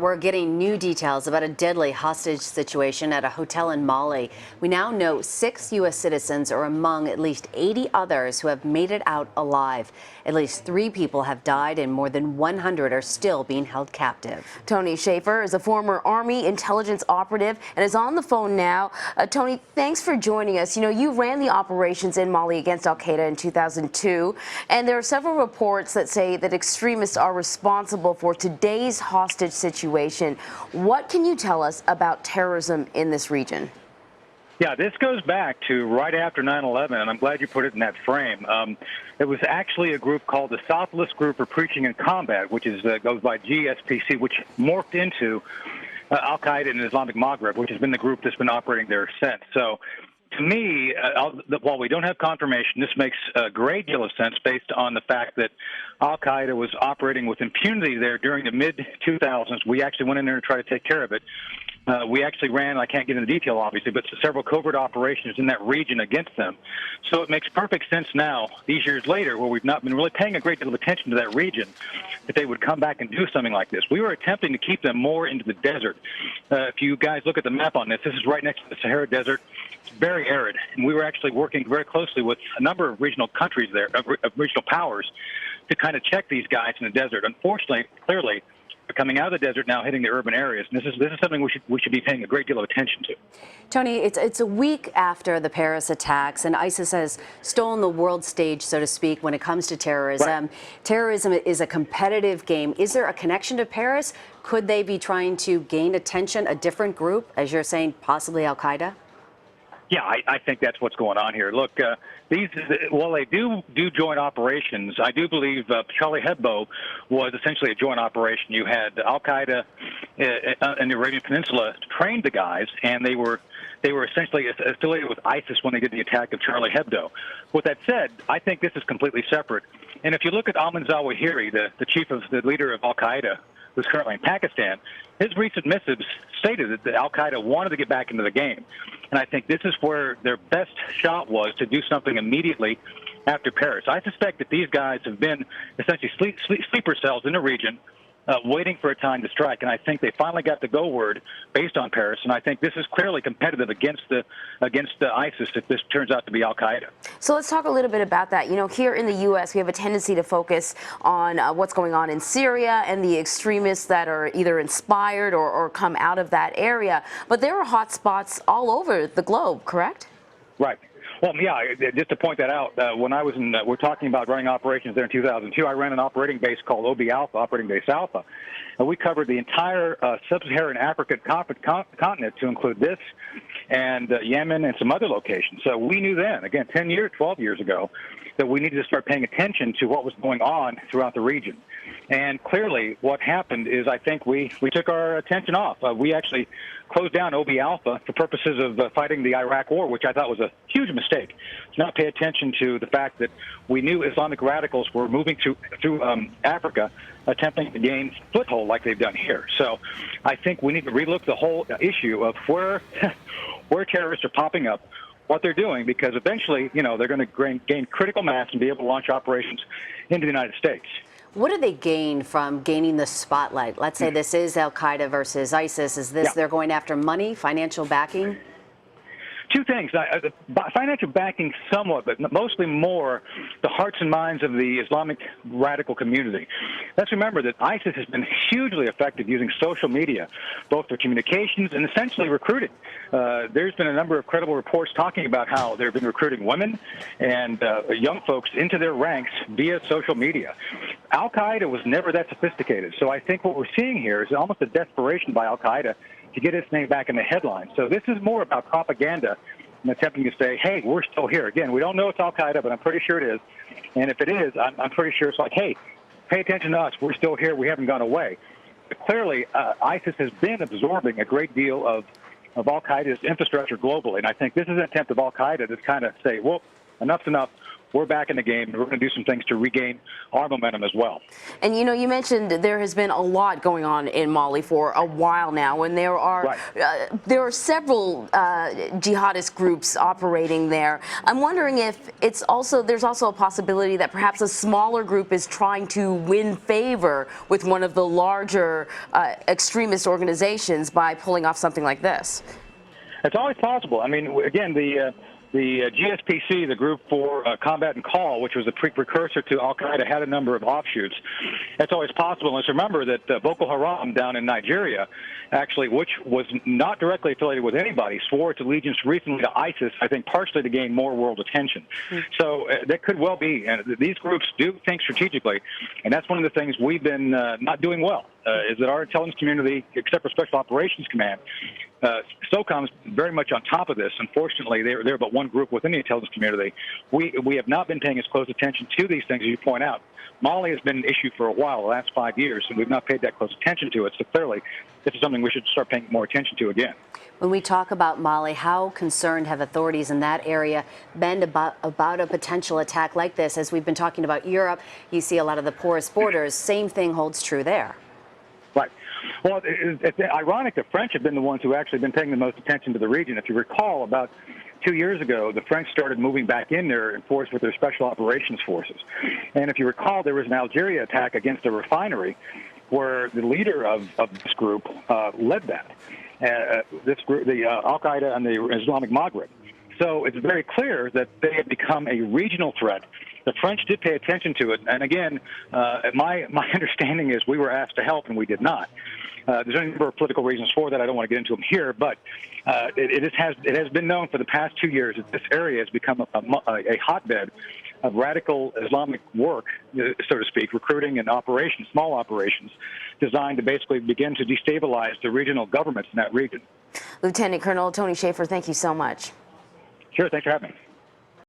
We're getting new details about a deadly hostage situation at a hotel in Mali. We now know 6 U.S. citizens are among at least 80 others who have made it out alive. At least 3 people have died and more than 100 are still being held captive. Tony Schaefer is a former Army intelligence operative and is on the phone now. Tony, thanks for joining us. You know, you ran the operations in Mali against al-Qaeda in 2002, and there are several reports that say that extremists are responsible for today's hostage situation. What can you tell us about terrorism in this region? Yeah, this goes back to right after 9/11, and I'm glad you put it in that frame. It was actually a group called the Socialist Group for Preaching in Combat, which goes by GSPC, which morphed into al-Qaeda in the Islamic Maghreb, which has been the group that's been operating there since. So, to me, while we don't have confirmation, this makes a great deal of sense based on the fact that al-Qaeda was operating with impunity there during the mid-2000s. We actually went in there to try to take care of it. We actually ran, I can't get into detail, obviously, but several covert operations in that region against them. So it makes perfect sense now, these years later, where we've not been really paying a great deal of attention to that region, that they would come back and do something like this. We were attempting to keep them more into the desert. If you guys look at the map on this, this is right next to the Sahara Desert. It's very arid, and we were actually working very closely with a number of regional countries there, of regional powers, to kind of check these guys in the desert. Unfortunately, clearly, they're coming out of the desert now, hitting the urban areas. And this is something we should be paying a great deal of attention to. Tony, it's a week after the Paris attacks, and ISIS has stolen the world stage, so to speak, when it comes to terrorism. Right. Terrorism is a competitive game. Is there a connection to Paris? Could they be trying to gain attention, a different group, as you're saying, possibly al-Qaeda? Yeah, I think that's what's going on here. Look, while they do joint operations, I do believe Charlie Hebdo was essentially a joint operation. You had al-Qaeda in the Arabian Peninsula trained the guys, and they were essentially affiliated with ISIS when they did the attack of Charlie Hebdo. With that said, I think this is completely separate. And if you look at Ayman Zawahiri, the leader of al-Qaeda, who's currently in Pakistan, his recent missives stated that al-Qaeda wanted to get back into the game. And I think this is where their best shot was to do something immediately after Paris. I suspect that these guys have been essentially sleeper cells in the region, waiting for a time to strike. And I think they finally got the go word based on Paris. And I think this is clearly competitive against the ISIS if this turns out to be al-Qaeda. So let's talk a little bit about that. You know, here in the U.S., we have a tendency to focus on what's going on in Syria and the extremists that are either inspired or come out of that area. But there are hot spots all over the globe, correct? Right. Well, yeah, just to point that out, when I was we're talking about running operations there in 2002, I ran an operating base called OB Alpha, Operating Base Alpha, and we covered the entire sub-Saharan African continent to include this and Yemen and some other locations. So we knew then, again, 12 years ago, that we needed to start paying attention to what was going on throughout the region. And clearly what happened is I think we took our attention off. We actually closed down OB Alpha for purposes of fighting the Iraq war, which I thought was a huge mistake. To not pay attention to the fact that we knew Islamic radicals were moving through Africa, attempting to gain foothold like they've done here. So I think we need to relook the whole issue of where terrorists are popping up, what they're doing, because eventually, you know, they're going to gain critical mass and be able to launch operations into the United States. What do they gain from gaining the spotlight? Let's say this is al-Qaeda versus ISIS. Is this they're going after money, financial backing? Two things. Financial backing somewhat, but mostly more the hearts and minds of the Islamic radical community. Let's remember that ISIS has been hugely effective using social media, both for communications and essentially recruiting. There's been a number of credible reports talking about how they've been recruiting women and young folks into their ranks via social media. Al-Qaeda was never that sophisticated. So I think what we're seeing here is almost a desperation by al-Qaeda to get its name back in the headlines. So this is more about propaganda and attempting to say, hey, we're still here. Again, we don't know it's al-Qaeda, but I'm pretty sure it is. And if it is, I'm pretty sure it's like, hey, pay attention to us. We're still here. We haven't gone away. But clearly, ISIS has been absorbing a great deal of al-Qaeda's infrastructure globally. And I think this is an attempt of al-Qaeda to kind of say, well, enough's enough. we're back in the game, and we're going to do some things to regain our momentum as well. And you mentioned there has been a lot going on in Mali for a while now, and there are several jihadist groups operating there. I'm wondering if there's also a possibility that perhaps a smaller group is trying to win favor with one of the larger extremist organizations by pulling off something like this. It's always possible. I mean, again, the GSPC, the Group for Combat and Call, which was a precursor to Al-Qaeda, had a number of offshoots. It's always possible. Let's remember that Boko Haram down in Nigeria, actually, which was not directly affiliated with anybody, swore its allegiance recently to ISIS, I think partially to gain more world attention. So that could well be. And these groups do think strategically, and that's one of the things we've been not doing well, is that our intelligence community, except for Special Operations Command, SOCOM's very much on top of this. Unfortunately, they're but one group within the intelligence community. We have not been paying as close attention to these things as you point out. Mali has been an issue for a while, the last 5 years, and we've not paid that close attention to it. So clearly, this is something we should start paying more attention to again. When we talk about Mali, how concerned have authorities in that area been about a potential attack like this? As we've been talking about Europe, you see a lot of the porous borders. Same thing holds true there. Right. Well, it's ironic the French have been the ones who actually been paying the most attention to the region. If you recall, about 2 years ago, the French started moving back in there in force with their special operations forces. And if you recall, there was an Algeria attack against a refinery where the leader of this group led that. This group, the Al-Qaeda and the Islamic Maghreb. So it's very clear that they have become a regional threat. The French did pay attention to it, and again, my understanding is we were asked to help, and we did not. There's a number of political reasons for that. I don't want to get into them here, but it has been known for the past 2 years that this area has become a hotbed of radical Islamic work, so to speak, recruiting and operations, small operations, designed to basically begin to destabilize the regional governments in that region. Lieutenant Colonel Tony Shaffer, thank you so much. Sure, thanks for having me.